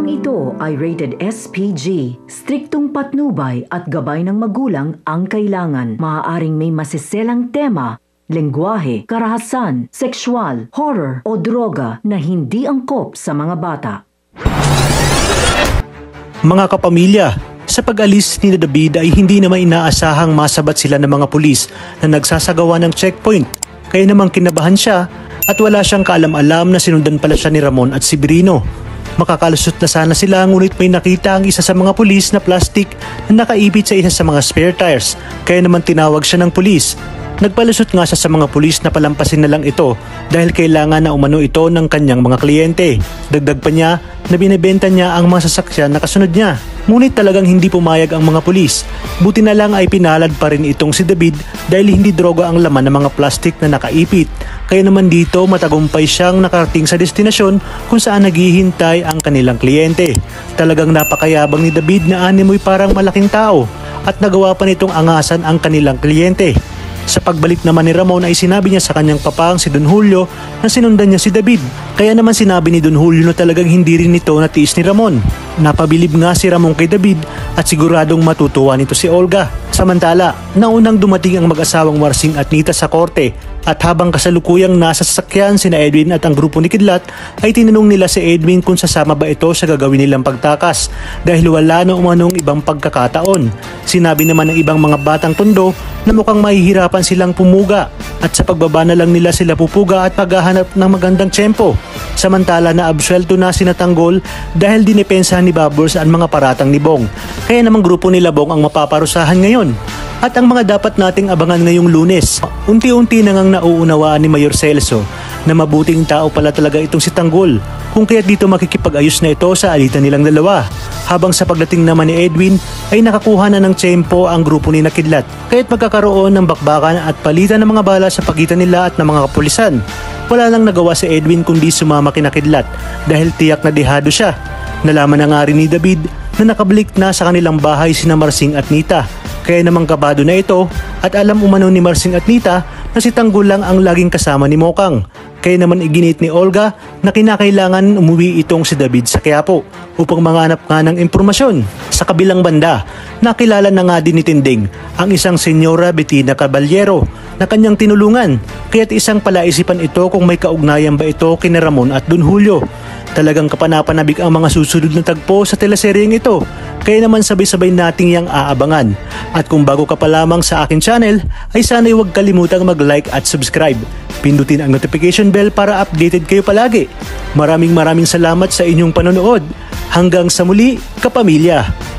Programang ito ay rated SPG. Striktong patnubay at gabay ng magulang ang kailangan. Maaaring may masiselang tema, lengguwahe, karahasan, sexual, horror o droga na hindi angkop sa mga bata. Mga kapamilya, sa pag-alis ni David ay hindi naman inaasahang masabat sila ng mga pulis na nagsasagawa ng checkpoint. Kaya namang kinabahan siya at wala siyang kaalam-alam na sinundan pala siya ni Ramon at si Brino. Makakalusot na sana sila ngunit may nakita ang isa sa mga pulis na plastic na nakaipit sa isa sa mga spare tires. Kaya naman tinawag siya ng pulis. Nagpalusot nga siya sa mga pulis na palampasin na lang ito dahil kailangan na umano ito ng kanyang mga kliyente. Dagdag pa niya na binibenta niya ang mga sasakyan na kasunod niya. Ngunit talagang hindi pumayag ang mga pulis. Buti na lang ay pinalad pa rin itong si David dahil hindi droga ang laman ng mga plastic na nakaipit. Kaya naman dito matagumpay siyang nakarating sa destinasyon kung saan naghihintay ang kanilang kliyente. Talagang napakayabang ni David na animoy parang malaking tao at nagawa pa nitong angasan ang kanilang kliyente. Sa pagbalik naman ni Ramon ay sinabi niya sa kanyang papang si Don Julio na sinundan niya si David. Kaya naman sinabi ni Don Julio na talagang hindi rin ito natiis ni Ramon. Napabilib nga si Ramon kay David at siguradong matutuwa nito si Olga. Samantala, naunang dumating ang mag-asawang Marsing at Nita sa korte at habang kasalukuyang nasa sasakyan sina Edwin at ang grupo ni Kidlat ay tinanong nila si Edwin kung sasama ba ito sa gagawin nilang pagtakas dahil wala na umanong ibang pagkakataon. Sinabi naman ng ibang mga batang tondo na mukhang mahihirapan silang pumuga at sa pagbaba na lang nila sila pupuga at paghahanap ng magandang tiyempo. Samantala na absuelto na sina Tanggol dahil dinipensahan ni Bubbles ang mga paratang ni Bong. Kaya namang grupo ni Bong ang mapaparusahan ngayon. At ang mga dapat nating abangan ngayong Lunes, unti-unti na ngang nauunawaan ni Mayor Celso na mabuting tao pala talaga itong si Tanggol kung kaya't dito makikipag-ayos na ito sa alitan nilang dalawa. Habang sa pagdating naman ni Edwin ay nakakuha na ng tiyempo ang grupo ni Kidlat kaya't magkakaroon ng bakbakan at palitan ng mga bala sa pagitan nila at ng mga kapulisan. Wala lang nagawa si Edwin kundi sumama kina Kidlat dahil tiyak na dehado siya. Nalaman na nga rin ni David na nakabalik na sa kanilang bahay sina Marsing at Nita. Kaya namang kabado na ito at alam umano ni Marsing at Nita na si Tanggol lang ang laging kasama ni Mokang. Kaya naman iginit ni Olga na kinakailangan umuwi itong si David sa Quiapo upang manganap nga ng impormasyon. Sa kabilang banda, nakilala na nga din ni Tinding ang isang senyora Bettina Caballero na kanyang tinulungan. Kaya't isang palaisipan ito kung may kaugnayan ba ito kina Ramon at Don Julio. Talagang kapanapanabik ang mga susunod na tagpo sa teleseryeng ito. Kaya naman sabay-sabay nating yang aabangan. At kung bago ka pa lamang sa akin channel, ay sana'y huwag kalimutang mag-like at subscribe. Pindutin ang notification bell para updated kayo palagi. Maraming salamat sa inyong panonood. Hanggang sa muli, kapamilya!